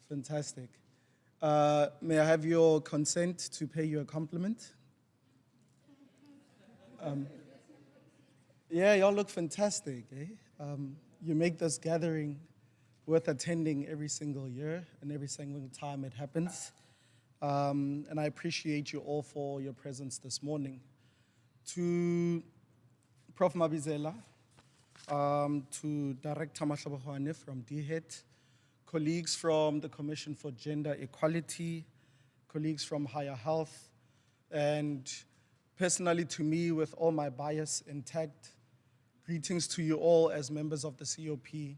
Fantastic. May I have your consent to pay you a compliment? Yeah, y'all look fantastic, eh? You make this gathering worth attending every single year and every single time it happens. And I appreciate you all for your presence this morning. To Prof. Mabizela, to Director Mahlabohwane from DHET, colleagues from the Commission for Gender Equality, colleagues from Higher Health, and personally to me, with all my bias intact, greetings to you all as members of the COP.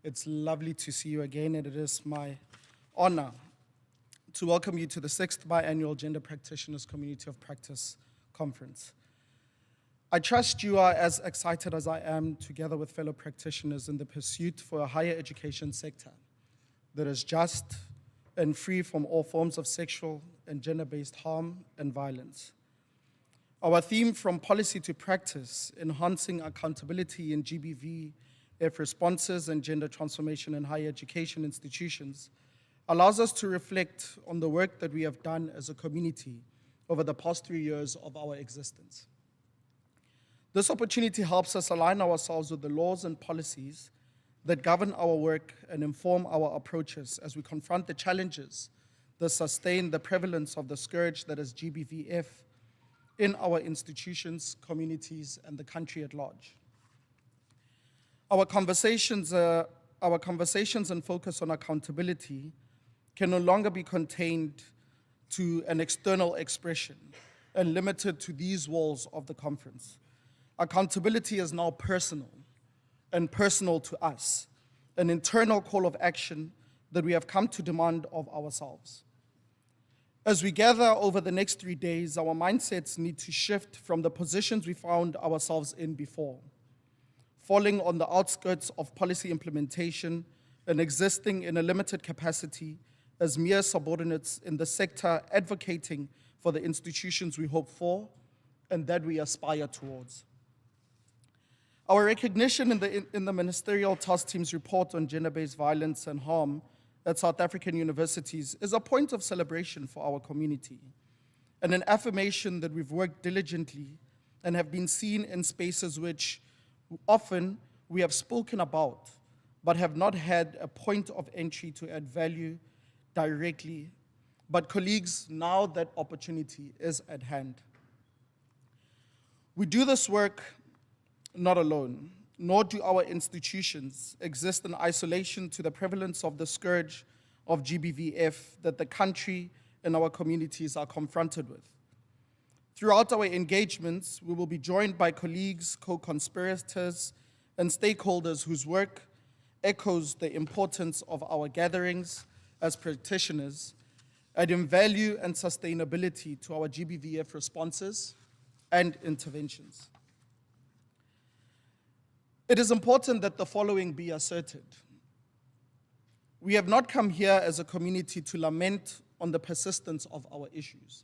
It's lovely to see you again, and it is my honor to welcome you to the 6th Biannual Gender Practitioners Community of Practice Conference. I trust you are as excited as I am, together with fellow practitioners, in the pursuit for a higher education sector that is just and free from all forms of sexual and gender-based harm and violence. Our theme, From Policy to Practice, enhancing accountability in GBVF responses and gender transformation in higher education institutions, allows us to reflect on the work that we have done as a community over the past 3 years of our existence. This opportunity helps us align ourselves with the laws and policies that govern our work and inform our approaches as we confront the challenges that sustain the prevalence of the scourge that is GBVF in our institutions, communities, and the country at large. Our conversations and focus on accountability can no longer be contained to an external expression and limited to these walls of the conference. Accountability is now personal and personal to us, an internal call of action that we have come to demand of ourselves. As we gather over the next 3 days, our mindsets need to shift from the positions we found ourselves in before, falling on the outskirts of policy implementation and existing in a limited capacity as mere subordinates in the sector, advocating for the institutions we hope for and that we aspire towards. Our recognition in the Ministerial Task Team's report on gender-based violence and harm at South African universities is a point of celebration for our community and an affirmation that we've worked diligently and have been seen in spaces which often we have spoken about but have not had a point of entry to add value directly. But colleagues, now that opportunity is at hand. We do this work not alone, nor do our institutions exist in isolation to the prevalence of the scourge of GBVF that the country and our communities are confronted with. Throughout our engagements, we will be joined by colleagues, co-conspirators, and stakeholders whose work echoes the importance of our gatherings as practitioners, adding value and sustainability to our GBVF responses and interventions. It is important that the following be asserted. We have not come here as a community to lament on the persistence of our issues,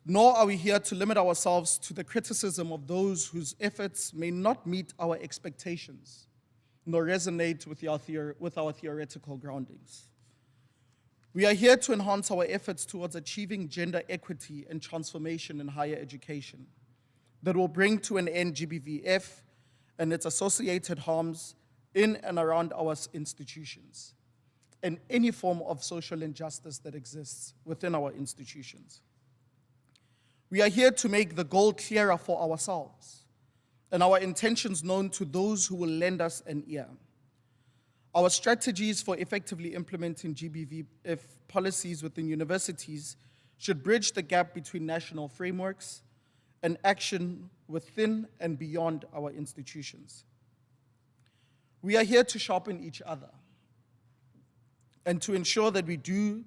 nor are we here to limit ourselves to the criticism of those whose efforts may not meet our expectations, nor resonate with our theoretical groundings. We are here to enhance our efforts towards achieving gender equity and transformation in higher education that will bring to an end GBVF and its associated harms in and around our institutions, and any form of social injustice that exists within our institutions. We are here to make the goal clearer for ourselves and our intentions known to those who will lend us an ear. Our strategies for effectively implementing GBVF policies within universities should bridge the gap between national frameworks and action within and beyond our institutions. We are here to sharpen each other and to ensure that we do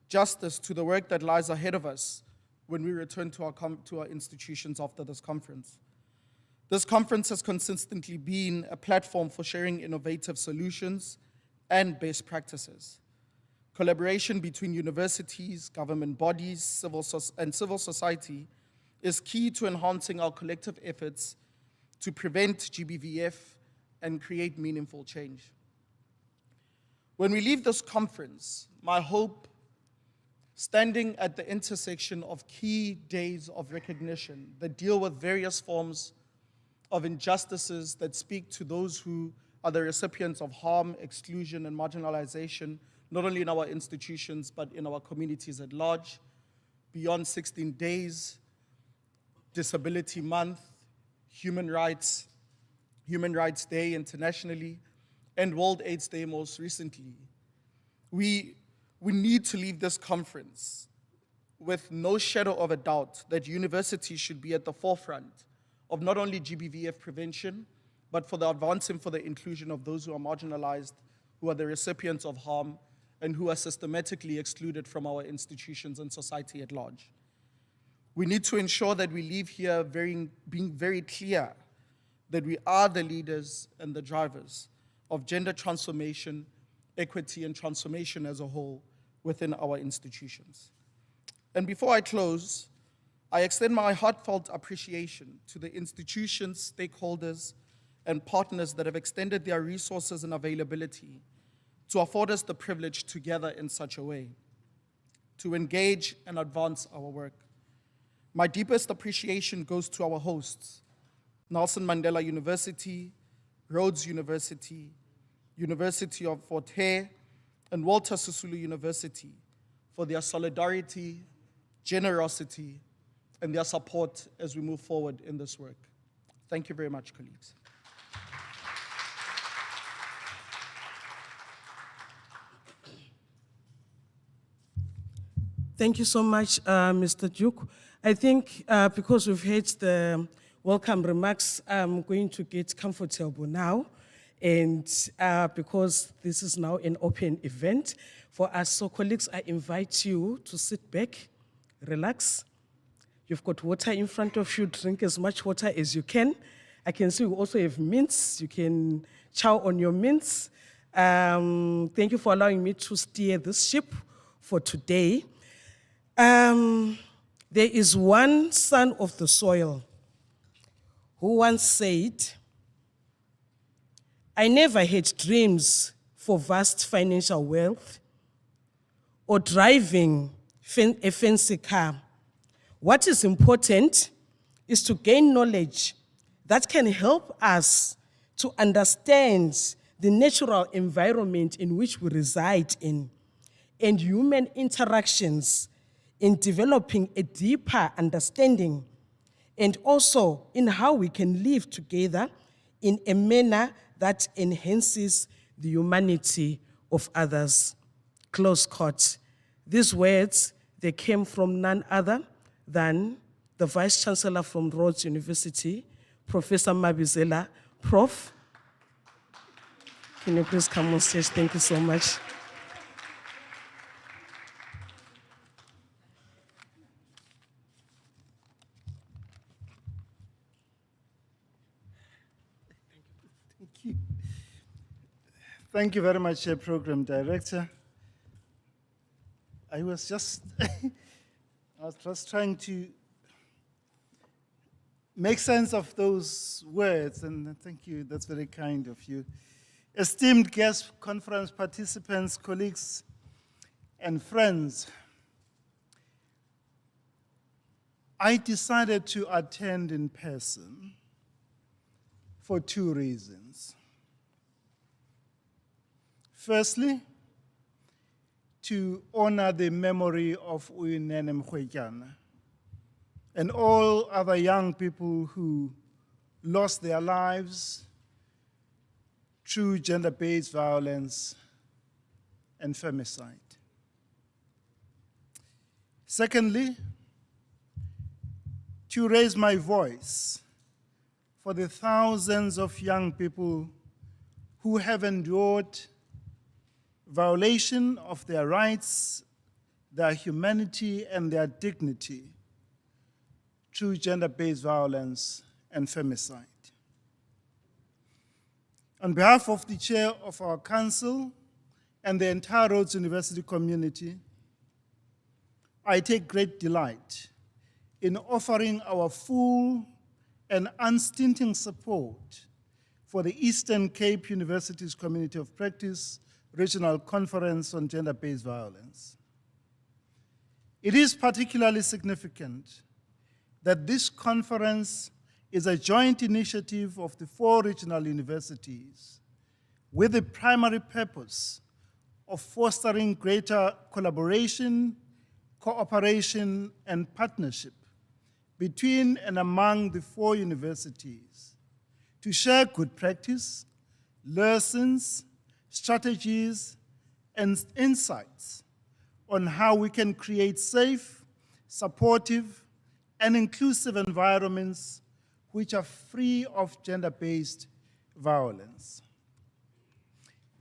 justice to the work that lies ahead of us when we return to our institutions after this conference. This conference has consistently been a platform for sharing innovative solutions and best practices. Collaboration between universities, government bodies, and civil society is key to enhancing our collective efforts to prevent GBVF and create meaningful change. When we leave this conference, my hope, standing at the intersection of key days of recognition that deal with various forms of injustices that speak to those who are the recipients of harm, exclusion, and marginalization, not only in our institutions, but in our communities at large, beyond 16 days, Disability Month, Human Rights Day internationally, and World AIDS Day most recently. We need to leave this conference with no shadow of a doubt that universities should be at the forefront of not only GBVF prevention, but for the advancing for the inclusion of those who are marginalized, who are the recipients of harm, and who are systematically excluded from our institutions and society at large. We need to ensure that we leave here being very clear that we are the leaders and the drivers of gender transformation, equity, and transformation as a whole within our institutions. And before I close, I extend my heartfelt appreciation to the institutions, stakeholders, and partners that have extended their resources and availability to afford us the privilege to gather in such a way, to engage and advance our work. My deepest appreciation goes to our hosts, Nelson Mandela University, Rhodes University, University of Fort Hare, and Walter Sisulu University for their solidarity, generosity, and their support as we move forward in this work. Thank you very much, colleagues. Thank you so much, Mr. Duke. I think because we've heard the welcome remarks, I'm going to get comfortable now. And because this is now an open event for us, so colleagues, I invite you to sit back, relax. You've got water in front of you, drink as much water as you can. I can see we also have mints. You can chow on your mints. Thank you for allowing me to steer this ship for today. There is one son of the soil who once said, I never had dreams for vast financial wealth or driving a fancy car. What is important is to gain knowledge that can help us to understand the natural environment in which we reside in and human interactions in developing a deeper understanding and also in how we can live together in a manner that enhances the humanity of others. Close quote. These words, they came from none other than the Vice Chancellor from Rhodes University, Professor Mabizela. Prof, can you please come on stage? Thank you so much. Thank you very much, Program Director. I was just trying to make sense of those words, and thank you, that's very kind of you. Esteemed guest conference participants, colleagues, and friends, I decided to attend in person for two reasons. Firstly, to honor the memory of EMpekweni and all other young people who lost their lives through gender-based violence and femicide. Secondly, to raise my voice for the thousands of young people who have endured violation of their rights, their humanity, and their dignity through gender-based violence and femicide. On behalf of the chair of our council and the entire Rhodes University community, I take great delight in offering our full and unstinting support for the Eastern Cape University's Community of Practice Regional Conference on Gender-Based Violence. It is particularly significant that this conference is a joint initiative of the 4 regional universities with the primary purpose of fostering greater collaboration, cooperation, and partnership between and among the 4 universities to share good practice, lessons, strategies, and insights on how we can create safe, supportive, and inclusive environments which are free of gender-based violence.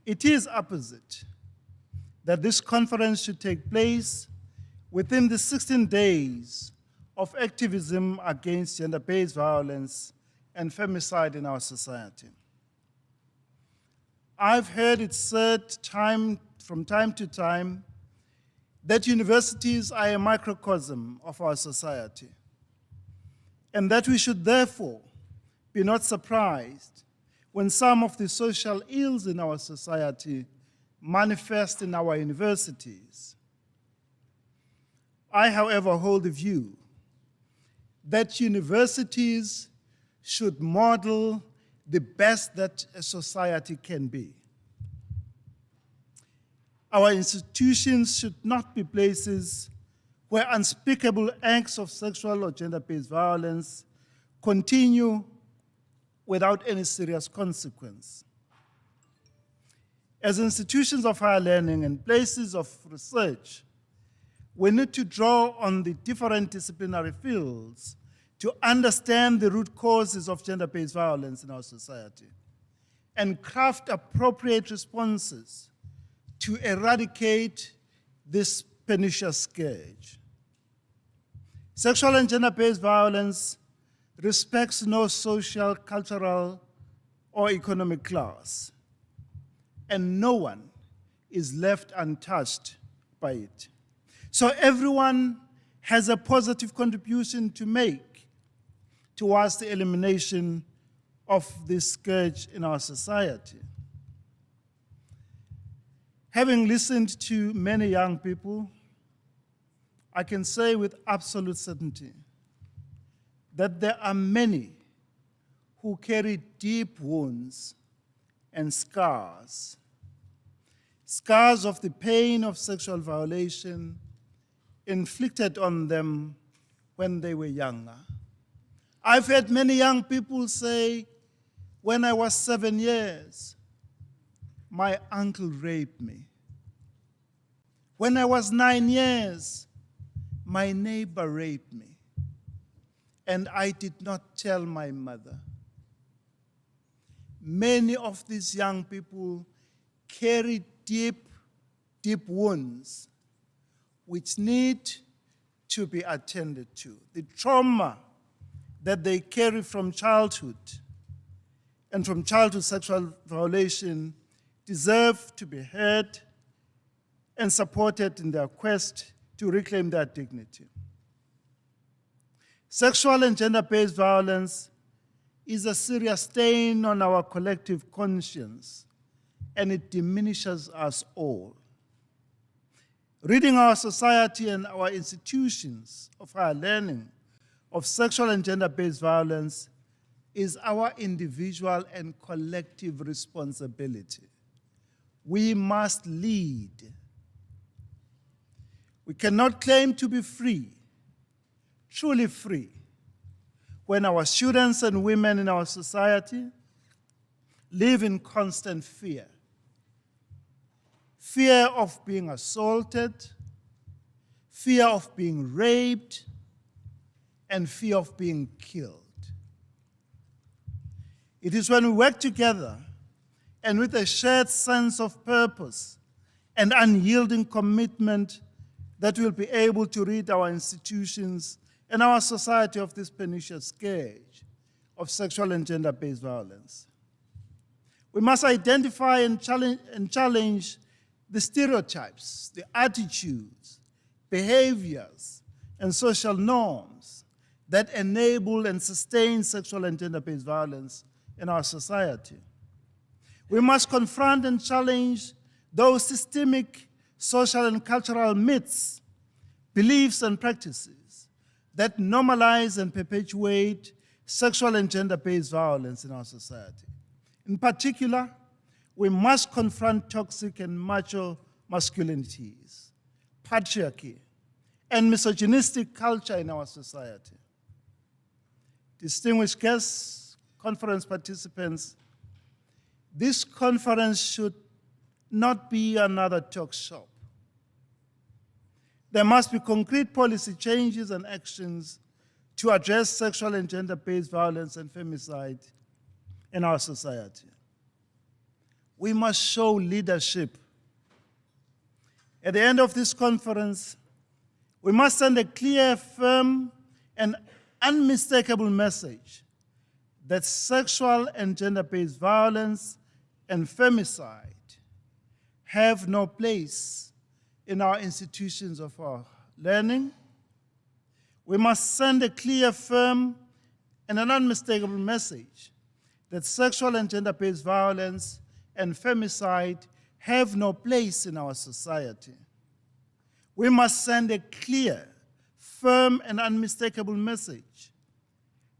It is opposite that this conference should take place within the 16 days of activism against gender-based violence and femicide in our society. I've heard it said from time to time that universities are a microcosm of our society, and that we should therefore be not surprised when some of the social ills in our society manifest in our universities. I, however, hold the view that universities should model the best that a society can be. Our institutions should not be places where unspeakable acts of sexual or gender-based violence continue without any serious consequence. As institutions of higher learning and places of research, we need to draw on the different disciplinary fields to understand the root causes of gender-based violence in our society and craft appropriate responses to eradicate this pernicious scourge. Sexual and gender-based violence respects no social, cultural, or economic class, and no one is left untouched by it. So everyone has a positive contribution to make towards the elimination of this scourge in our society. Having listened to many young people, I can say with absolute certainty that there are many who carry deep wounds and scars of the pain of sexual violation inflicted on them when they were younger. I've heard many young people say, when I was 7 years, my uncle raped me. When I was 9 years, my neighbor raped me, and I did not tell my mother. Many of these young people carry deep, deep wounds which need to be attended to. The trauma that they carry from childhood and from childhood sexual violation deserve to be heard and supported in their quest to reclaim their dignity. Sexual and gender-based violence is a serious stain on our collective conscience, and it diminishes us all. Ridding our society and our institutions of higher learning of sexual and gender-based violence is our individual and collective responsibility. We must lead. We cannot claim to be free, truly free, when our students and women in our society live in constant fear. Fear of being assaulted, fear of being raped, and fear of being killed. It is when we work together and with a shared sense of purpose and unyielding commitment that we'll be able to rid our institutions and our society of this pernicious scourge of sexual and gender-based violence. We must identify and challenge the stereotypes, the attitudes, behaviors, and social norms that enable and sustain sexual and gender-based violence in our society. We must confront and challenge those systemic social and cultural myths, beliefs, and practices that normalize and perpetuate sexual and gender-based violence in our society. In particular, we must confront toxic and macho masculinities, patriarchy, and misogynistic culture in our society. Distinguished guests, conference participants, this conference should not be another talk shop. There must be concrete policy changes and actions to address sexual and gender-based violence and femicide in our society. We must show leadership. At the end of this conference, we must send a clear, firm, and unmistakable message that sexual and gender-based violence and femicide have no place in our institutions of our learning. We must send a clear, firm, and an unmistakable message that sexual and gender-based violence and femicide have no place in our society. We must send a clear, firm, and unmistakable message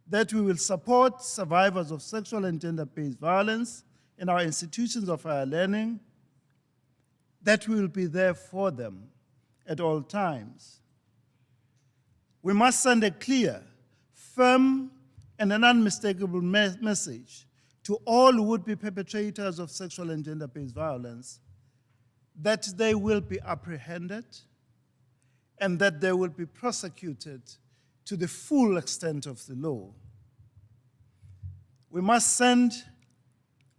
that we will support survivors of sexual and gender-based violence in our institutions of higher learning, that we will be there for them at all times. We must send a clear, firm, and an unmistakable message to all would-be perpetrators of sexual and gender-based violence that they will be apprehended and that they will be prosecuted to the full extent of the law. We must send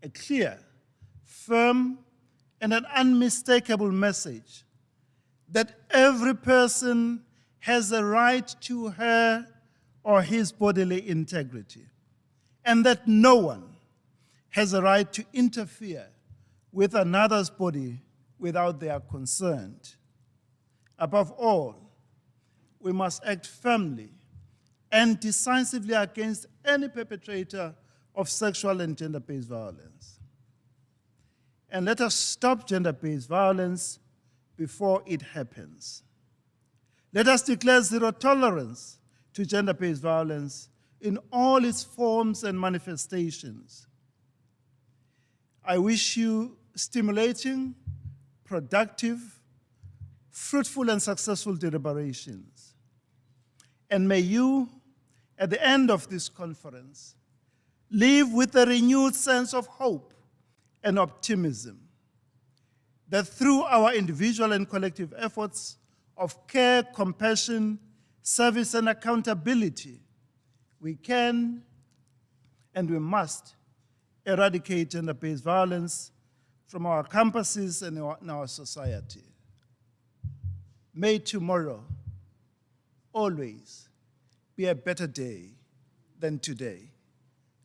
a clear, firm, and an unmistakable message that every person has a right to her or his bodily integrity, and that no one has a right to interfere with another's body without their consent. Above all, we must act firmly and decisively against any perpetrator of sexual and gender-based violence. And let us stop gender-based violence before it happens. Let us declare zero tolerance to gender-based violence in all its forms and manifestations. I wish you stimulating, productive, fruitful, and successful deliberations. And may you, at the end of this conference, leave with a renewed sense of hope and optimism that through our individual and collective efforts of care, compassion, service, and accountability, we can and we must eradicate gender-based violence from our campuses and in our society. May tomorrow always be a better day than today.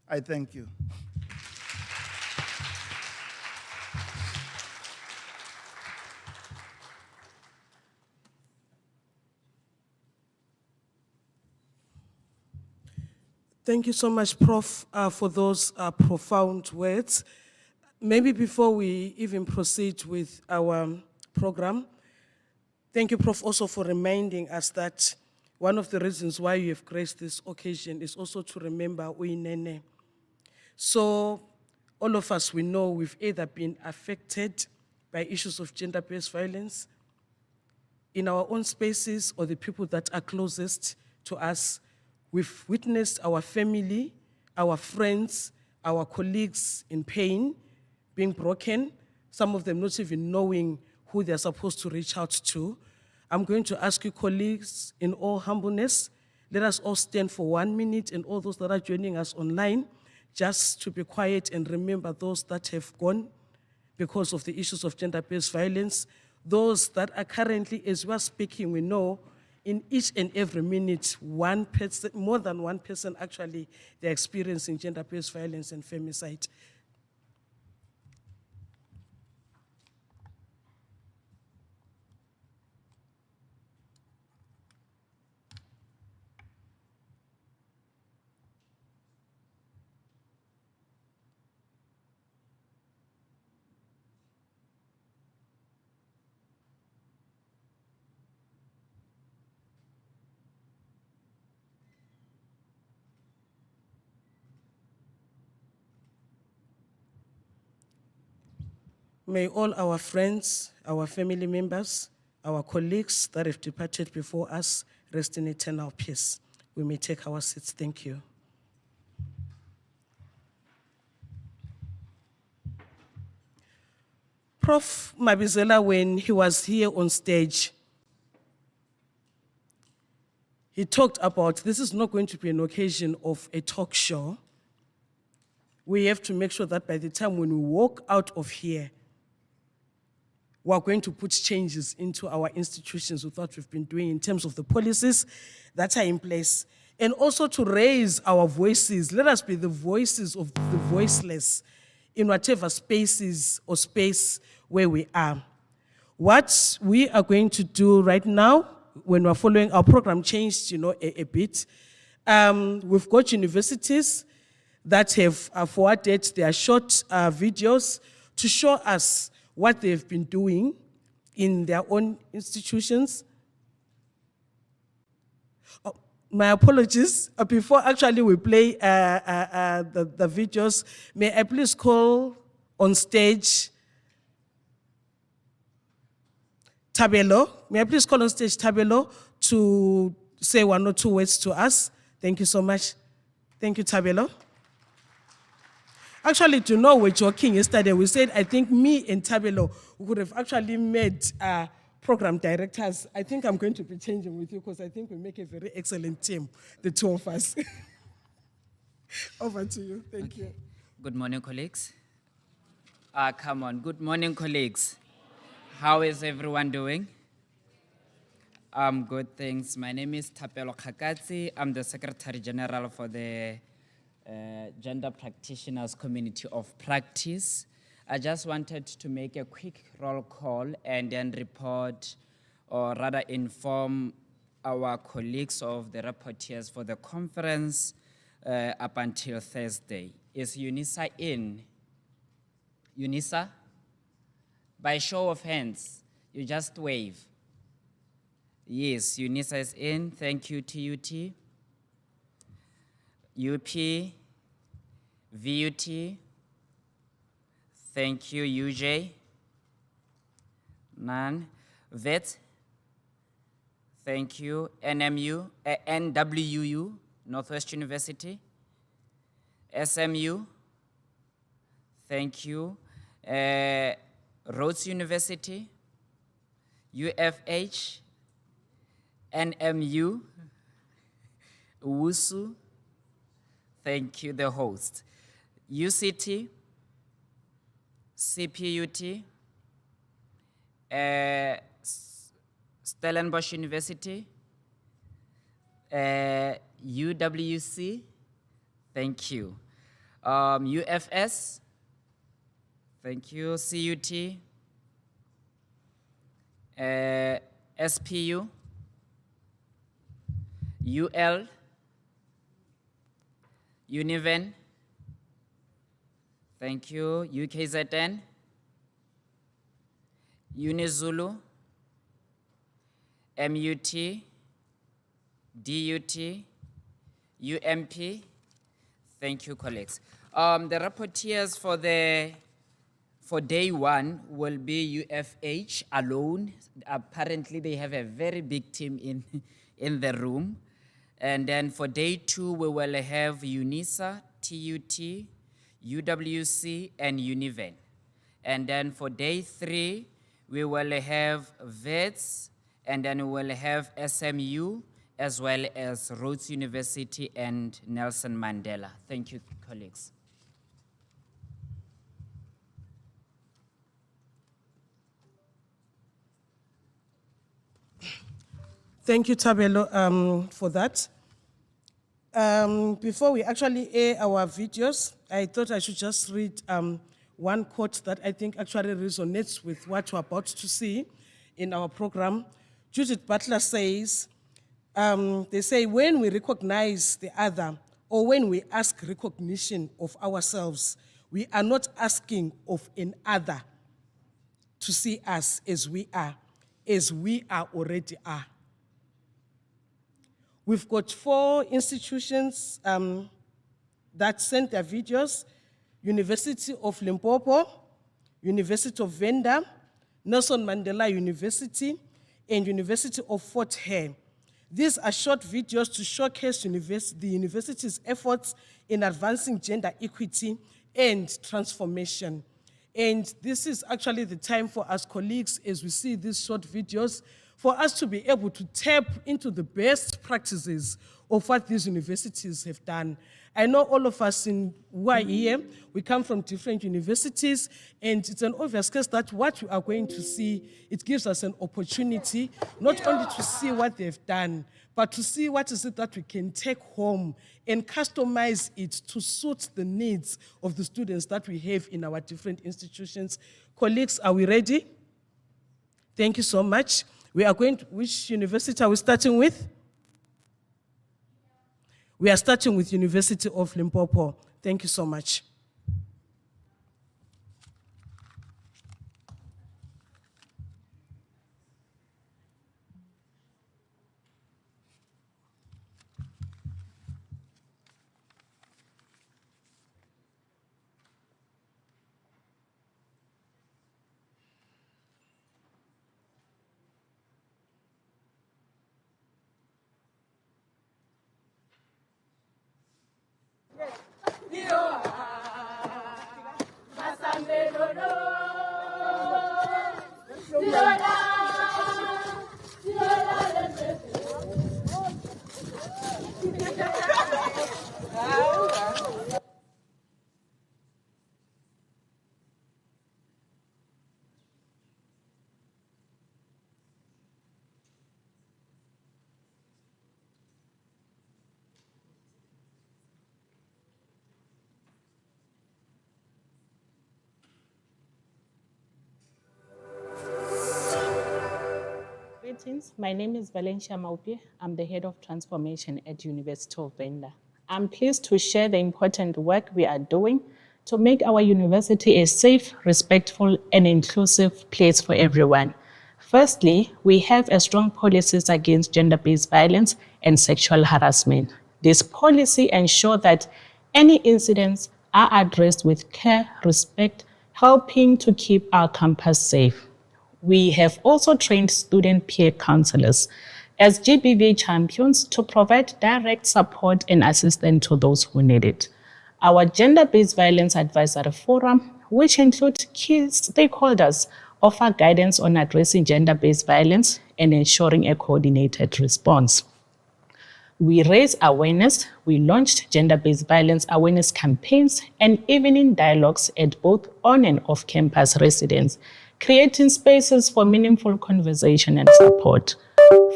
I thank you. Thank you so much, Prof, for those profound words. Maybe before we even proceed with our program, thank you, Prof, also for reminding us that one of the reasons why you have graced this occasion is also to remember Uyinene. So all of us, we know we've either been affected by issues of gender-based violence in our own spaces or the people that are closest to us. We've witnessed our family, our friends, our colleagues in pain, being broken, some of them not even knowing who they're supposed to reach out to. I'm going to ask you, colleagues, in all humbleness, let us all stand for 1 minute, and all those that are joining us online, just to be quiet and remember those that have gone because of the issues of gender-based violence. Those that are currently, as we're speaking, we know in each and every minute, one person, more than one person actually, they're experiencing gender-based violence and femicide. May all our friends, our family members, our colleagues that have departed before us rest in eternal peace. We may take our seats. Thank you. Prof. Mabizela, when he was here on stage, he talked about this is not going to be an occasion of a talk show. We have to make sure that by the time when we walk out of here, we are going to put changes into our institutions with what we've been doing in terms of the policies that are in place, and also to raise our voices. Let us be the voices of the voiceless in whatever spaces or space where we are. What we are going to do right now, when we're following our program changed, a bit, we've got universities that have forwarded their short videos to show us what they've been doing in their own institutions. Oh, my apologies. Before actually we play the videos, may I please call on stage Tabelo? May I please call on stage Tabelo to say one or two words to us? Thank you so much. Thank you, Tabelo. Actually, to know we're joking yesterday, we said, I think me and Tabelo would have actually made program directors. I think I'm going to be changing with you because I think we make a very excellent team, the two of us. Over to you. Thank you. Good morning, colleagues. Come on. Good morning, colleagues. How is everyone doing? Good, thanks. My name is Tapelo Kakatsi. I'm the Secretary General for the Gender Practitioners Community of Practice. I just wanted to make a quick roll call and then report, or rather inform our colleagues of the rapporteurs for the conference up until Thursday. Is UNISA in? UNISA? By show of hands, you just wave. Yes, UNISA is in. Thank you, TUT. UP, VUT, thank you, UJ, none. VET, thank you. NMU, NWU, Northwest University. SMU, thank you. Rhodes University, UFH, NMU, WUSU, thank you, the host. UCT, CPUT, Stellenbosch University, UWC, thank you. UFS, thank you. CUT, SPU, UL, Univen, thank you. UKZN, Unizulu, MUT, DUT, UMP, thank you, colleagues. The rapporteurs for day one will be UFH alone. Apparently, they have a very big team in the room. And then for day two, we will have UNISA, TUT, UWC, and Univen. And then for day three, we will have VETS, and then we will have SMU, as well as Rhodes University and Nelson Mandela. Thank you, colleagues. Thank you, Tabelo, for that. Before we actually air our videos, I thought I should just read one quote that I think actually resonates with what we're about to see in our program. Judith Butler says, they say, when we recognize the other, or when we ask recognition of ourselves, we are not asking of an other to see us as we are already are. We've got 4 institutions that sent their videos: University of Limpopo, University of Venda, Nelson Mandela University, and University of Fort Hare. These are short videos to showcase the university's efforts in advancing gender equity and transformation. And this is actually the time for us colleagues, as we see these short videos, for us to be able to tap into the best practices of what these universities have done. I know all of us who are here, we come from different universities, and it's an obvious case that what we are going to see, it gives us an opportunity not only to see what they've done, but to see what is it that we can take home and customize it to suit the needs of the students that we have in our different institutions. Colleagues, are we ready? Thank you so much. We are going to, which university are we starting with? We are starting with University of Limpopo. Thank you so much. Greetings, my name is Valencia Maupi. I'm the head of transformation at University of Venda. I'm pleased to share the important work we are doing to make our university a safe, respectful, and inclusive place for everyone. Firstly, we have a strong policies against gender-based violence and sexual harassment. This policy ensures that any incidents are addressed with care, respect, helping to keep our campus safe. We have also trained student peer counselors as GBV champions to provide direct support and assistance to those who need it. Our Gender-Based Violence Advisory Forum, which includes key stakeholders, offer guidance on addressing gender-based violence and ensuring a coordinated response. We raise awareness, we launched gender-based violence awareness campaigns and evening dialogues at both on and off-campus residents, creating spaces for meaningful conversation and support.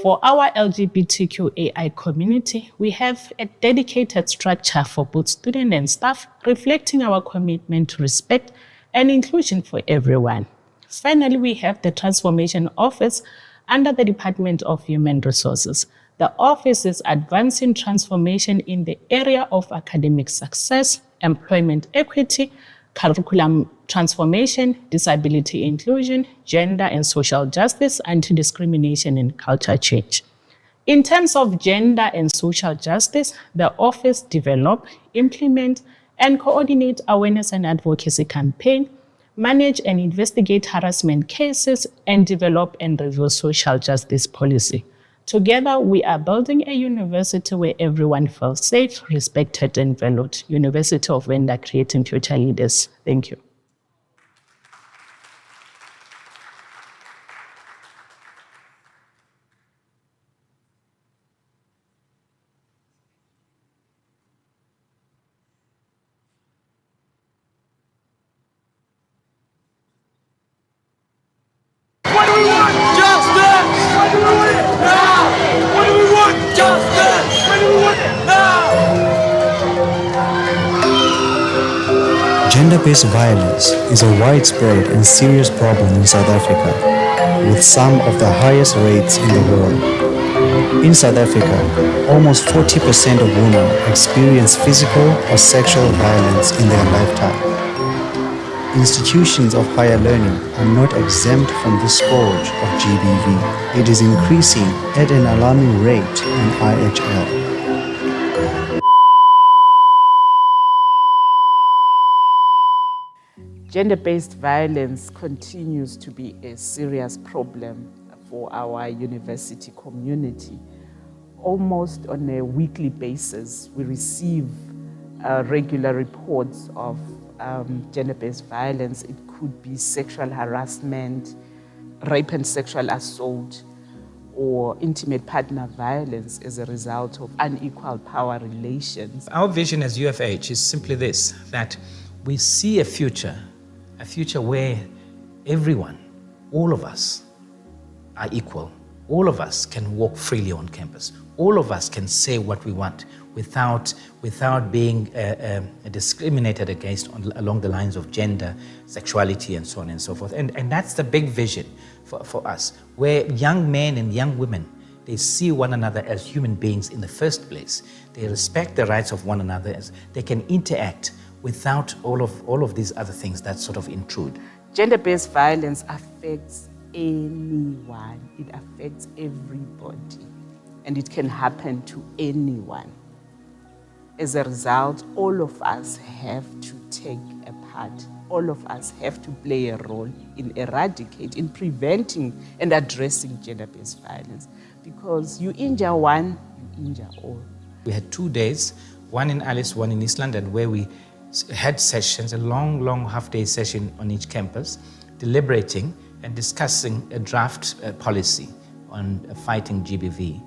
For our LGBTQAI community, we have a dedicated structure for both students and staff, reflecting our commitment to respect and inclusion for everyone. Finally, we have the Transformation Office under the Department of Human Resources. The office is advancing transformation in the area of academic success, employment equity, curriculum transformation, disability inclusion, gender and social justice, anti-discrimination, and culture change. In terms of gender and social justice, the office develop, implement, and coordinate awareness and advocacy campaign, manage and investigate harassment cases, and develop and review social justice policy. Together, we are building a university where everyone feels safe, respected, and valued. University of Venda, creating future leaders. Thank you. What do we want? Justice! What do we want it now? What do we want? Justice! What do we want it now? Gender-based violence is a widespread and serious problem in South Africa, with some of the highest rates in the world. In South Africa, almost 40% of women experience physical or sexual violence in their lifetime. Institutions of higher learning are not exempt from this scourge of GBV. It is increasing at an alarming rate in IHL. Gender-based violence continues to be a serious problem for our university community. Almost on a weekly basis, we receive regular reports of gender-based violence. It could be sexual harassment, rape and sexual assault, or intimate partner violence as a result of unequal power relations. Our vision as UFH is simply this, that we see a future where everyone, all of us, are equal. All of us can walk freely on campus. All of us can say what we want without being discriminated against along the lines of gender, sexuality, and so on and so forth. And that's the big vision for us, where young men and young women, they see one another as human beings in the first place. They respect the rights of one another, as they can interact without all of these other things that sort of intrude. Gender-based violence affects anyone. It affects everybody, and it can happen to anyone. As a result, all of us have to take a part. All of us have to play a role in in preventing and addressing gender-based violence. Because you injure one, you injure all. We had 2 days, one in Alice, one in East London, where we had sessions, a long half-day session on each campus, deliberating and discussing a draft policy on fighting GBV.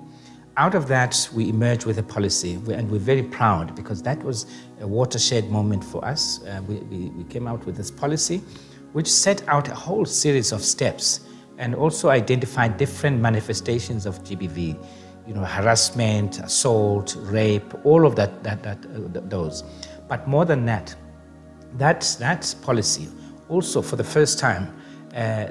Out of that, we emerged with a policy, and we're very proud because that was a watershed moment for us. We came out with this policy, which set out a whole series of steps and also identified different manifestations of GBV, harassment, assault, rape, all of those. But more than that, that policy also, for the first time,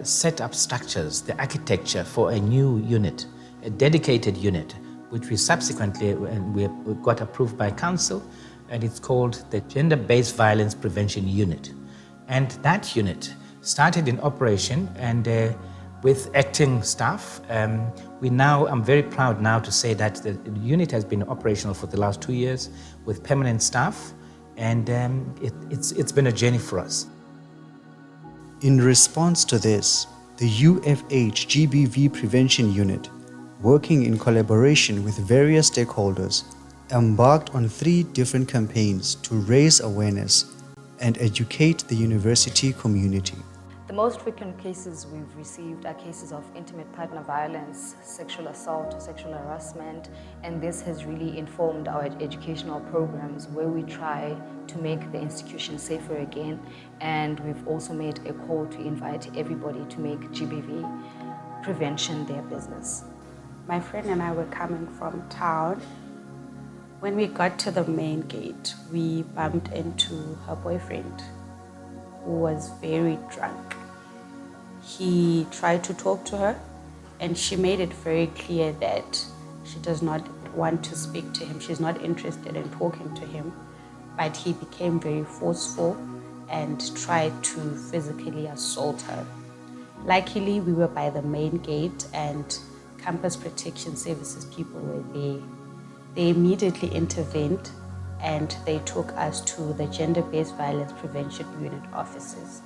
set up structures, the architecture for a new unit, a dedicated unit, which we subsequently we got approved by council, and it's called the Gender-Based Violence Prevention Unit. And that unit started in operation, and with acting staff, I'm very proud now to say that the unit has been operational for the last 2 years with permanent staff, and it's been a journey for us. In response to this, the UFH GBV Prevention Unit, working in collaboration with various stakeholders, embarked on 3 different campaigns to raise awareness and educate the university community. The most frequent cases we've received are cases of intimate partner violence, sexual assault, sexual harassment, and this has really informed our educational programs where we try to make the institution safer again, and we've also made a call to invite everybody to make GBV prevention their business. My friend and I were coming from town. When we got to the main gate, we bumped into her boyfriend, who was very drunk. He tried to talk to her, and she made it very clear that she does not want to speak to him. She's not interested in talking to him, but he became very forceful and tried to physically assault her. Luckily, we were by the main gate, and Campus Protection Services people were there. They immediately intervened, and they took us to the Gender-Based Violence Prevention Unit offices.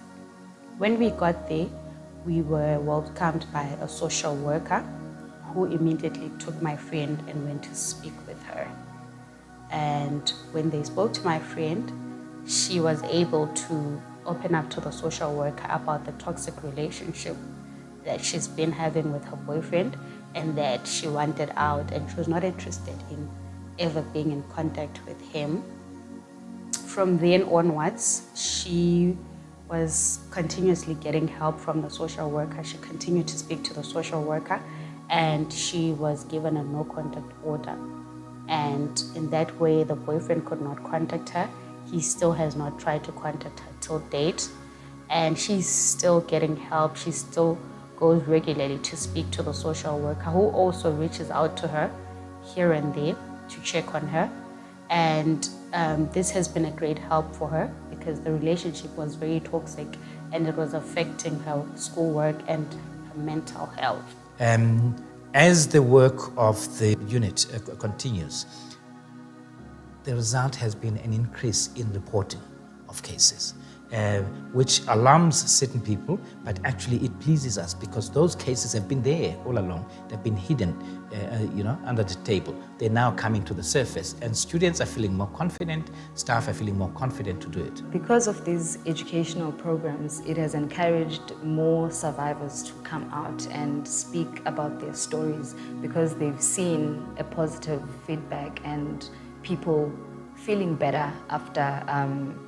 When we got there, we were welcomed by a social worker who immediately took my friend and went to speak with her. And when they spoke to my friend, she was able to open up to the social worker about the toxic relationship that she's been having with her boyfriend, and that she wanted out and she was not interested in ever being in contact with him. From then onwards, she was continuously getting help from the social worker. She continued to speak to the social worker, and she was given a no contact order. And in that way, the boyfriend could not contact her. He still has not tried to contact her till date, and she's still getting help. She still goes regularly to speak to the social worker, who also reaches out to her here and there to check on her. And this has been a great help for her because the relationship was very toxic and it was affecting her schoolwork and her mental health. As the work of the unit continues, the result has been an increase in reporting of cases. which alarms certain people, but actually it pleases us because those cases have been there all along. They've been hidden, under the table. They're now coming to the surface, and students are feeling more confident, staff are feeling more confident to do it. Because of these educational programs, it has encouraged more survivors to come out and speak about their stories because they've seen a positive feedback and people feeling better after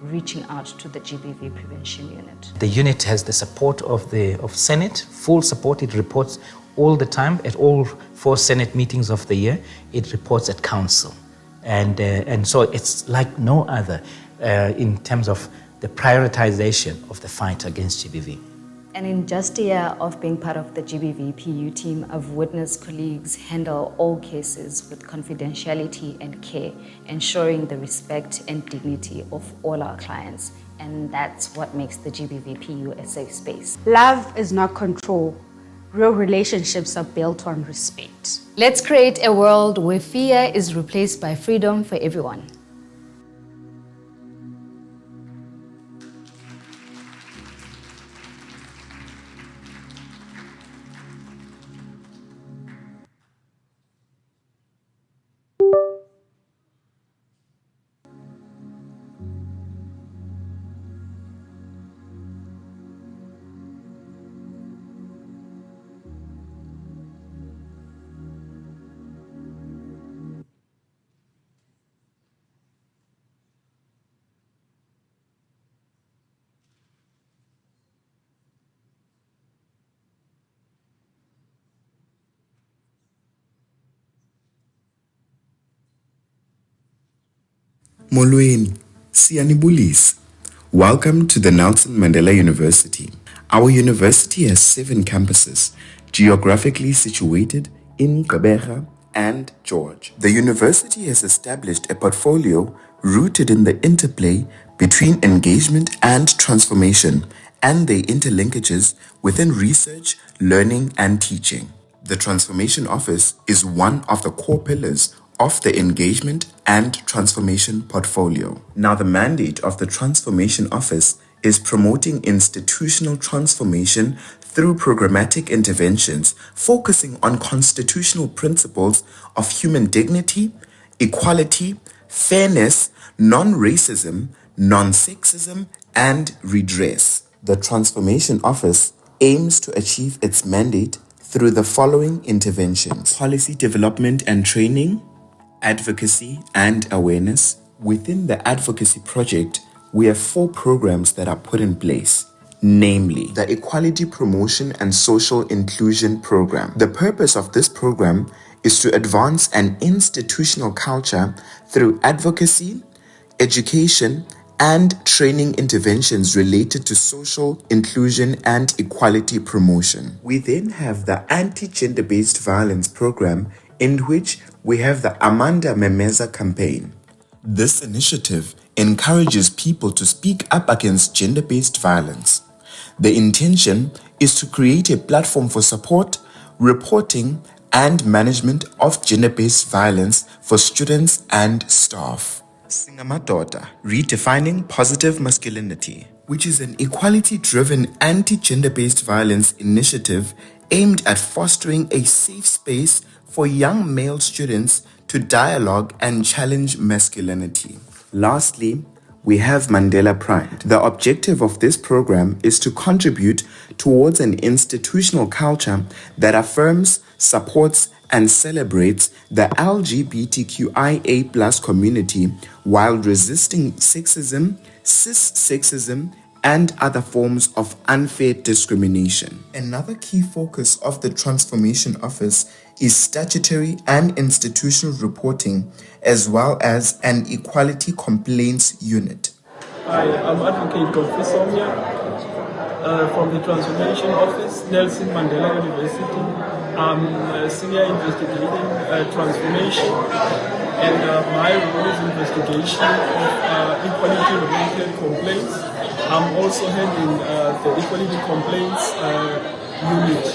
reaching out to the GBV prevention unit. The unit has the support of Senate, full support. It reports all the time at all 4 Senate meetings of the year. It reports at council, and so it's like no other in terms of the prioritization of the fight against GBV. And in just a year of being part of the GBV PU team, I've witnessed colleagues handle all cases with confidentiality and care, ensuring the respect and dignity of all our clients. And that's what makes the GBV PU a safe space. Love is not control. Real relationships are built on respect. Let's create a world where fear is replaced by freedom for everyone. Molweni, siyanibulisa. Welcome to the Nelson Mandela University. Our university has 7 campuses, geographically situated in Gqeberha and George. The university has established a portfolio rooted in the interplay between engagement and transformation and their interlinkages within research, learning, and teaching. The Transformation Office is one of the core pillars of the engagement and transformation portfolio. Now, the mandate of the Transformation Office is promoting institutional transformation through programmatic interventions focusing on constitutional principles of human dignity, equality, fairness, non-racism, non-sexism, and redress. The Transformation Office aims to achieve its mandate through the following interventions: policy development and training, advocacy and awareness. Within the advocacy project, we have 4 programs that are put in place, namely the Equality Promotion and Social Inclusion Program. The purpose of this program is to advance an institutional culture through advocacy, education, and training interventions related to social inclusion and equality promotion. We then have the Anti-Gender-Based Violence Program, in which we have the Amanda Memeza campaign. This initiative encourages people to speak up against gender-based violence. The intention is to create a platform for support, reporting, and management of gender-based violence for students and staff. Singamadoda, Redefining Positive Masculinity, which is an equality-driven anti-gender-based violence initiative aimed at fostering a safe space for young male students to dialogue and challenge masculinity. Lastly, we have Mandela Pride. The objective of this program is to contribute towards an institutional culture that affirms, supports, and celebrates the LGBTQIA+ community while resisting sexism, cis-sexism, and other forms of unfair discrimination. Another key focus of the Transformation Office is statutory and institutional reporting, as well as an equality complaints unit. Hi, I'm Advocate Godfrey Somya from the Transformation Office, Nelson Mandela University. I'm a senior investigating transformation, and my role is investigation of equality-related complaints. I'm also handling the equality complaints unit.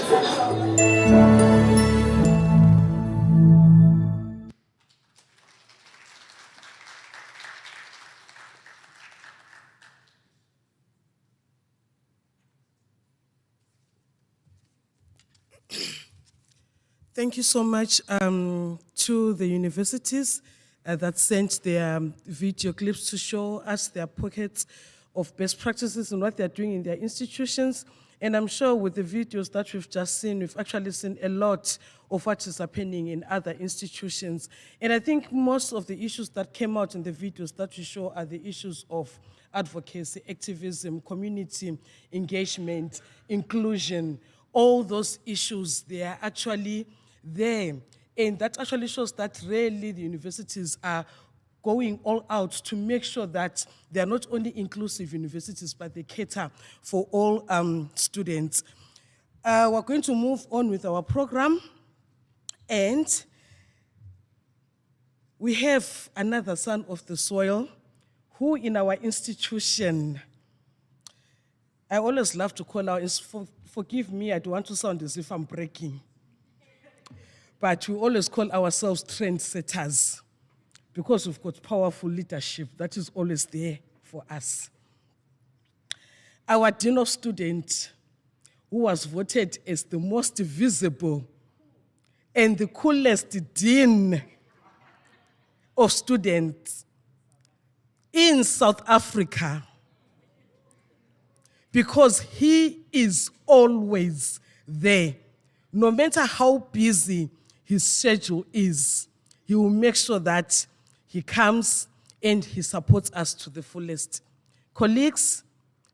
Thank you so much to the universities that sent their video clips to show us their pockets of best practices and what they're doing in their institutions. And I'm sure with the videos that we've just seen, we've actually seen a lot of what is happening in other institutions. And I think most of the issues that came out in the videos that we show are the issues of advocacy, activism, community engagement, inclusion. All those issues, they are actually there. And that actually shows that really the universities are going all out to make sure that they are not only inclusive universities, but they cater for all students. We're going to move on with our program. And we have another son of the soil who in our institution, I always love to call out, forgive me, I don't want to sound as if I'm breaking, but we always call ourselves trendsetters because we've got powerful leadership that is always there for us. Our Dean of Students, who was voted as the most visible and the coolest Dean of Students in South Africa, because he is always there. No matter how busy his schedule is, he will make sure that he comes and he supports us to the fullest. Colleagues,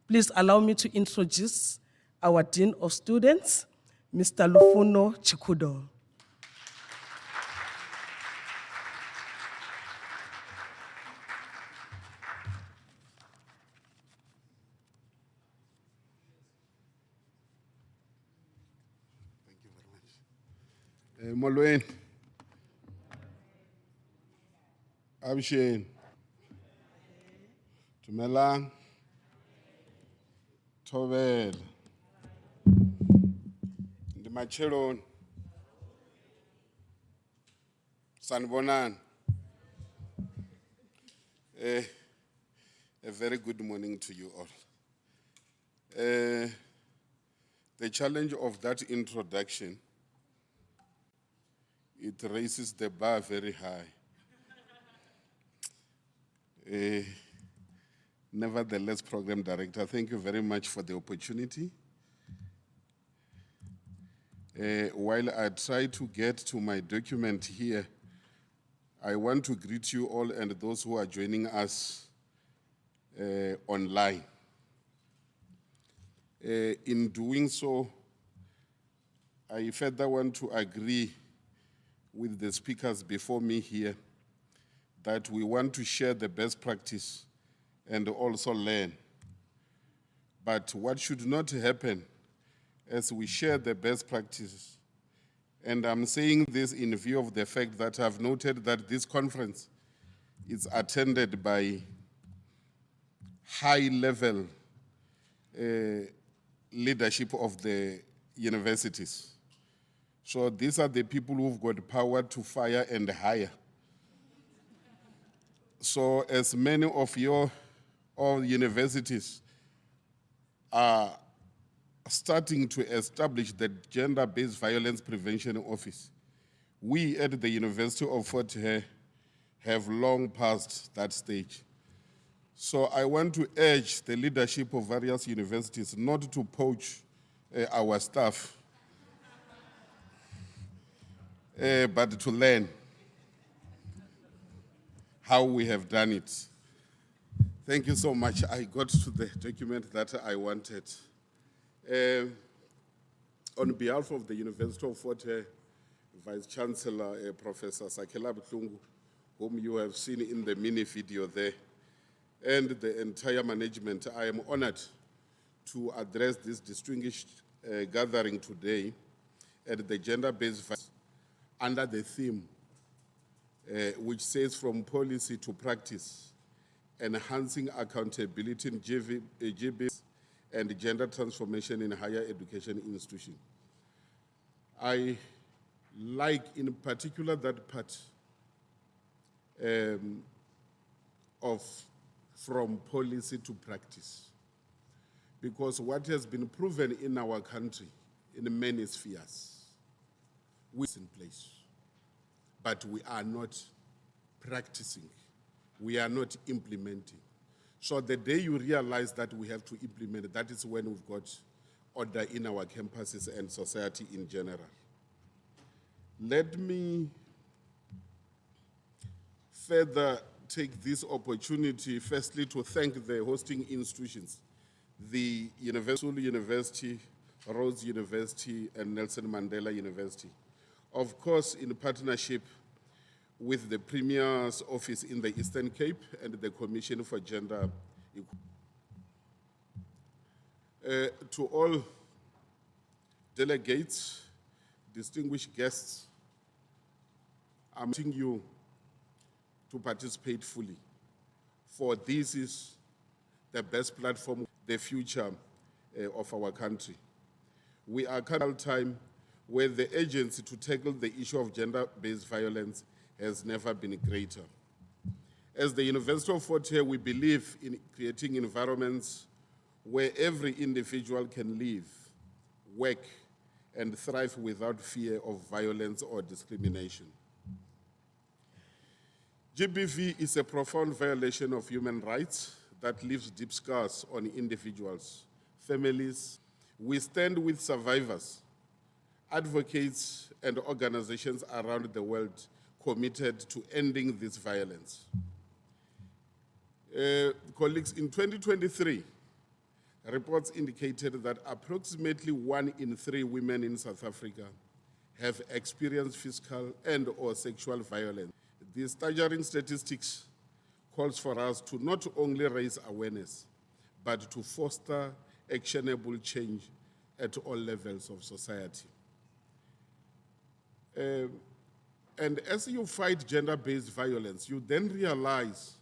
please allow me to introduce our Dean of Students, Mr. Lufuno Chikudo. Molweni. Abisheni. Dumelang. Thobela. Ndimacheloni. Sanibonani. A very good morning to you all. The challenge of that introduction, it raises the bar very high. Nevertheless, Program Director, thank you very much for the opportunity. While I try to get to my document here, I want to greet you all and those who are joining us online. In doing so, I further want to agree with the speakers before me here that we want to share the best practice and also learn. But what should not happen as we share the best practices, and I'm saying this in view of the fact that I've noted that this conference is attended by high-level leadership of the universities. So these are the people who've got power to fire and hire. So as many of your universities are starting to establish the Gender-Based Violence Prevention Office, we at the University of Fort Hare have long passed that stage. So I want to urge the leadership of various universities not to poach our staff, but to learn how we have done it. Thank you so much. I got to the document that I wanted. On behalf of the University of Fort Hare, Vice Chancellor Professor Sakela Buhlungu, whom you have seen in the mini video there, and the entire management, I am honored to address this distinguished gathering today at the Gender-Based Violence under the theme, which says from policy to practice, enhancing accountability in GB and gender transformation in higher education institutions. I like in particular that part of from policy to practice, because what has been proven in our country in many spheres in place, but we are not practicing. We are not implementing. So the day you realize that we have to implement, that is when we've got order in our campuses and society in general. Let me further take this opportunity, firstly, to thank the hosting institutions, the University, Rhodes University, and Nelson Mandela University. Of course, in partnership with the Premier's Office in the Eastern Cape and the Commission for Gender Equality. To all delegates, distinguished guests, I'm asking you to participate fully, for this is the best platform, the future of our country. We are currently at a time where the urgency to tackle the issue of gender-based violence has never been greater. As the University of Fort Hare, we believe in creating environments where every individual can live, work, and thrive without fear of violence or discrimination. GBV is a profound violation of human rights that leaves deep scars on individuals, families. We stand with survivors, advocates, and organizations around the world committed to ending this violence. Colleagues, in 2023, reports indicated that approximately 1 in 3 women in South Africa have experienced physical and/or sexual violence. These staggering statistics calls for us to not only raise awareness, but to foster actionable change at all levels of society. And as you fight gender-based violence, you then realize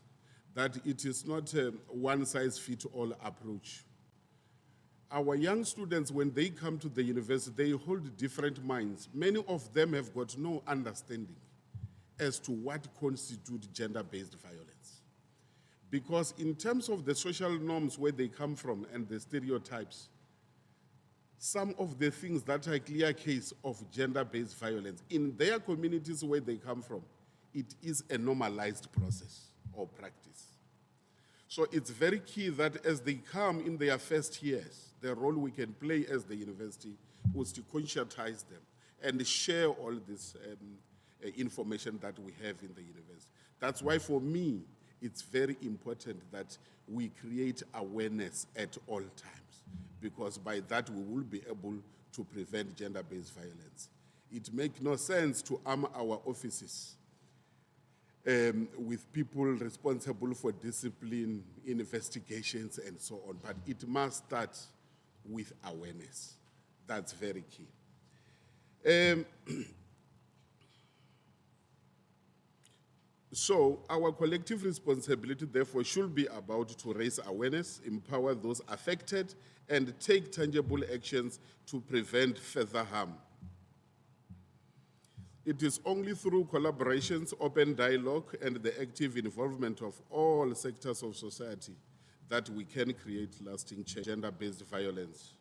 that it is not a one-size-fits-all approach. Our young students, when they come to the university, they hold different minds. Many of them have got no understanding as to what constitutes gender-based violence. Because in terms of the social norms where they come from and the stereotypes, some of the things that are a clear case of gender-based violence, in their communities where they come from, it is a normalized process or practice. So it's very key that as they come in their first years, the role we can play as the university was to conscientize them and share all this information that we have in the university. That's why for me, it's very important that we create awareness at all times, because by that we will be able to prevent gender-based violence. It makes no sense to arm our offices with people responsible for discipline, investigations, and so on, but it must start with awareness. That's very key. So our collective responsibility, therefore, should be about to raise awareness, empower those affected, and take tangible actions to prevent further harm. It is only through collaborations, open dialogue, and the active involvement of all sectors of society that we can create lasting change. Gender-based violence.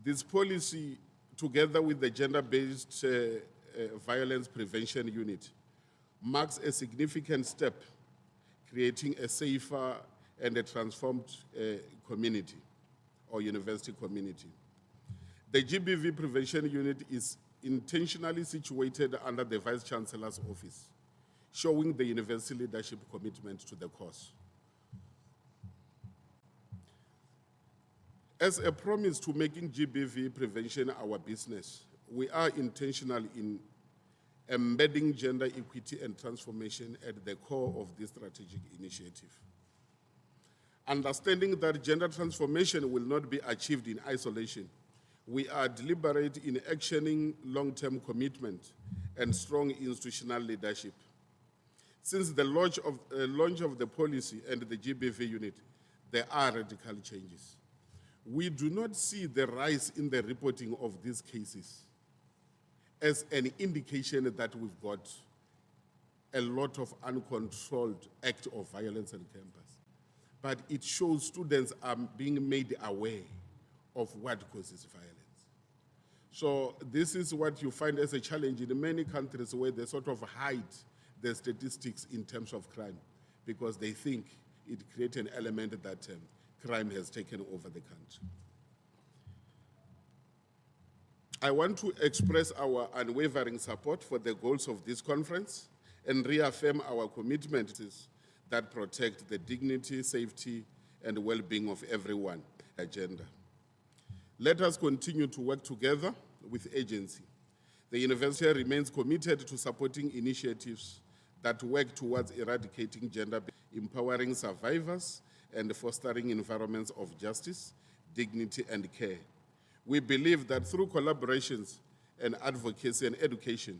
This policy, together with the Gender-Based Violence Prevention Unit, marks a significant step, creating a safer and a transformed community or university community. The GBV Prevention Unit is intentionally situated under the Vice Chancellor's office, showing the university leadership commitment to the cause. As a promise to making GBV prevention our business, we are intentional in embedding gender equity and transformation at the core of this strategic initiative. Understanding that gender transformation will not be achieved in isolation, we are deliberate in actioning long-term commitment and strong institutional leadership. Since the launch of the policy and the GBV unit, there are radical changes. We do not see the rise in the reporting of these cases as an indication that we've got a lot of uncontrolled act of violence on campus. But it shows students are being made aware of what causes violence. So this is what you find as a challenge in many countries where they sort of hide the statistics in terms of crime because they think it creates an element that crime has taken over the country. I want to express our unwavering support for the goals of this conference and reaffirm our commitment that protect the dignity, safety, and well-being of everyone. Agenda. Let us continue to work together with agency. The university remains committed to supporting initiatives that work towards eradicating gender, empowering survivors, and fostering environments of justice, dignity, and care. We believe that through collaborations and advocacy and education,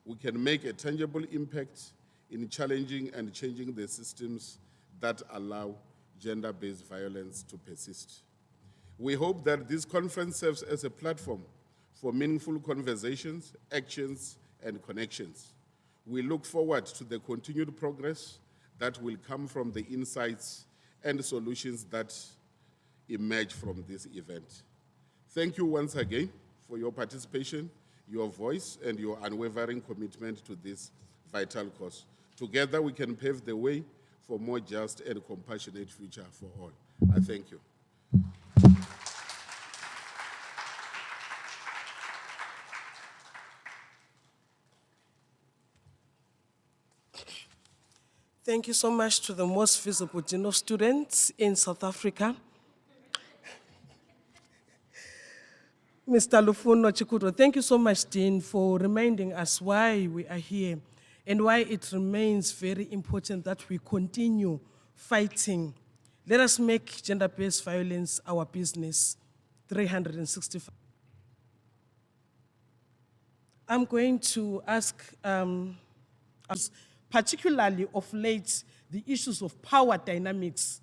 we can make a tangible impact in challenging and changing the systems that allow gender-based violence to persist. We hope that this conference serves as a platform for meaningful conversations, actions, and connections. We look forward to the continued progress that will come from the insights and solutions that emerge from this event. Thank you once again for your participation, your voice, and your unwavering commitment to this vital cause. Together, we can pave the way for a more just and compassionate future for all. I thank you. Thank you so much to the most visible Dean of Students in South Africa, Mr. Lufuno Chikuto. Thank you so much, Dean, for reminding us why we are here and why it remains very important that we continue fighting. Let us make gender-based violence our business. 365. I'm going to ask, particularly of late, the issues of power dynamics,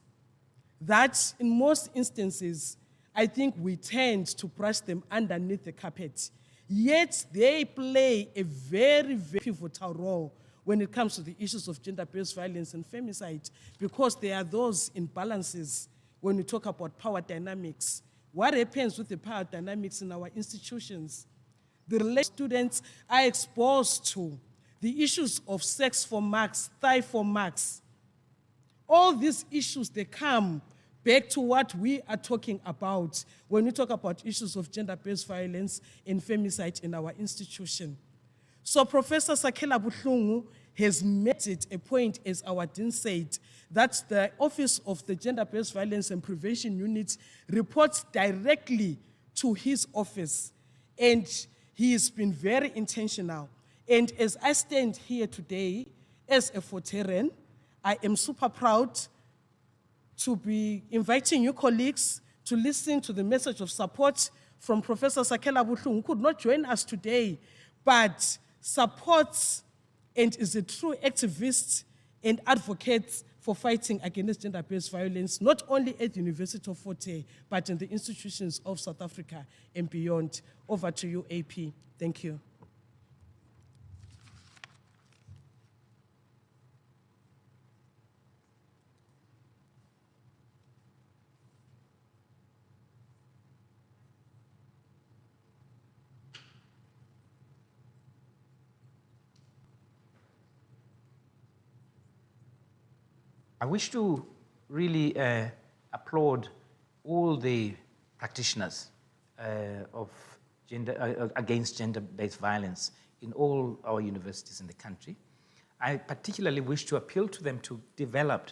that in most instances, I think we tend to brush them underneath the carpet. Yet they play a very, very pivotal role when it comes to the issues of gender-based violence and femicide, because there are those imbalances when we talk about power dynamics. What happens with the power dynamics in our institutions? The students are exposed to the issues of sex for marks, thigh for marks. All these issues, they come back to what we are talking about when we talk about issues of gender-based violence and femicide in our institution. So Professor Sakela Buhlungu has made it a point, as our Dean said, that the Office of the Gender-Based Violence and Prevention Unit reports directly to his office. And he has been very intentional. And as I stand here today, as a Forteran, I am super proud to be inviting you colleagues to listen to the message of support from Professor Sakela Buhlungu, who could not join us today, but supports and is a true activist and advocate for fighting against gender-based violence, not only at the University of Fort Hare, but in the institutions of South Africa and beyond. Over to you, AP. Thank you. I wish to really applaud all the practitioners of against gender-based violence in all our universities in the country. I particularly wish to appeal to them to develop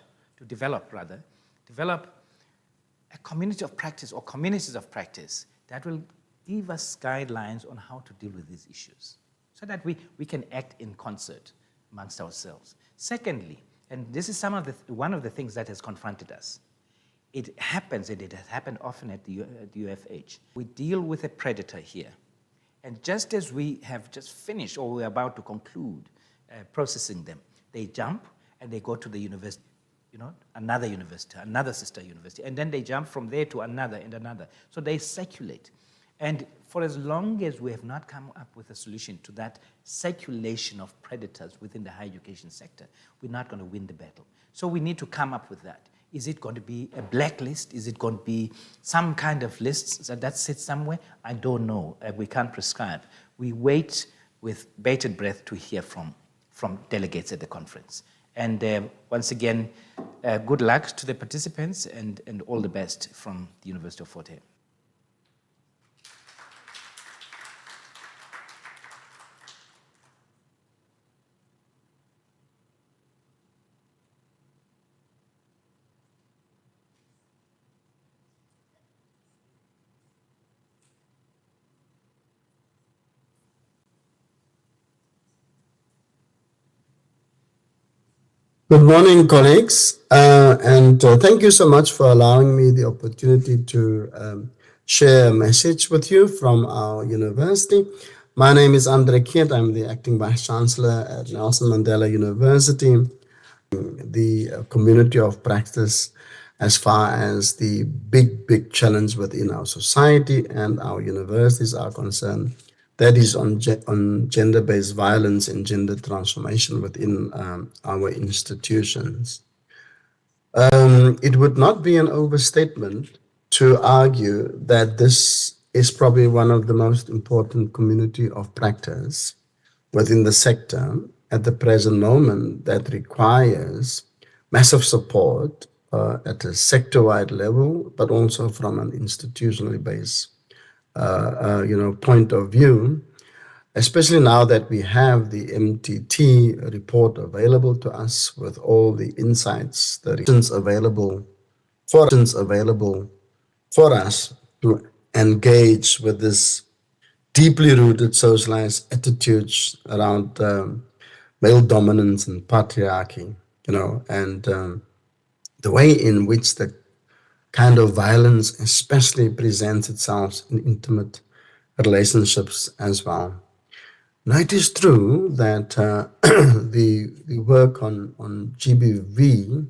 a community of practice or communities of practice that will give us guidelines on how to deal with these issues so that we can act in concert amongst ourselves. Secondly, and this is one of the things that has confronted us. It happens, and it has happened often at the UFH. We deal with a predator here. And just as we have just finished, or we're about to conclude processing them, they jump and they go to the university, another university, another sister university, and then they jump from there to another and another. So they circulate. And for as long as we have not come up with a solution to that circulation of predators within the higher education sector, we're not going to win the battle. So we need to come up with that. Is it going to be a blacklist? Is it going to be some kind of list that sits somewhere? I don't know. We can't prescribe. We wait with bated breath to hear from delegates at the conference. And once again, good luck to the participants and all the best from the University of Fort Hare. Good morning, colleagues, and thank you so much for allowing me the opportunity to share a message with you from our university. My name is Andre Kiet. I'm the acting vice chancellor at Nelson Mandela University. The community of practice as far as the big challenge within our society and our universities are concerned. That is on gender-based violence and gender transformation within our institutions. It would not be an overstatement to argue that this is probably one of the most important community of practice within the sector at the present moment that requires massive support at a sector-wide level, but also from an institutionally based point of view, especially now that we have the MTT report available to us with all the insights, the reasons available for us to engage with this deeply rooted socialized attitudes around male dominance and patriarchy, and the way in which the kind of violence especially presents itself in intimate relationships as well. Now, it is true that the work on GBV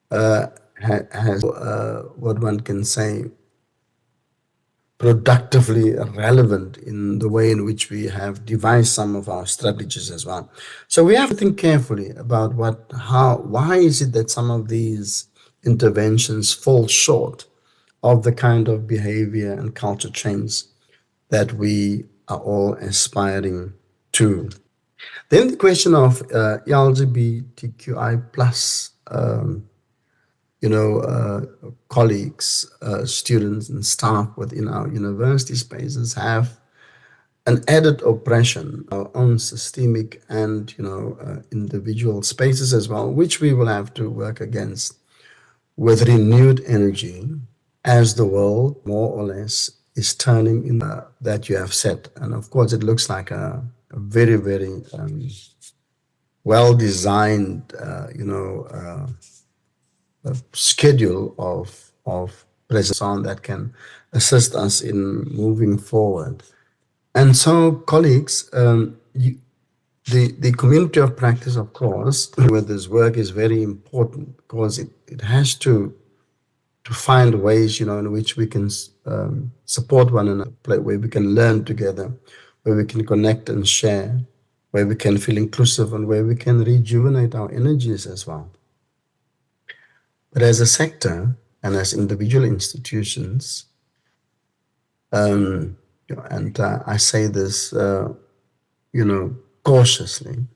has what one can say productively relevant in the way in which we have devised some of our strategies as well. So we have to think carefully about why is it that some of these interventions fall short of the kind of behavior and culture change that we are all aspiring to. Then the question of LGBTQI plus, colleagues, students and staff within our university spaces have an added oppression, our own systemic and, individual spaces as well, which we will have to work against with renewed energy as the world more or less is turning in that you have set. And of course, it looks like a very, very well-designed, schedule of presence on that can assist us in moving forward. And so, colleagues, the community of practice, of course, with this work is very important because it has to find ways, in which we can support one another, where we can learn together, where we can connect and share, where we can feel inclusive, and where we can rejuvenate our energies as well. But as a sector and as individual institutions, and I say this, cautiously,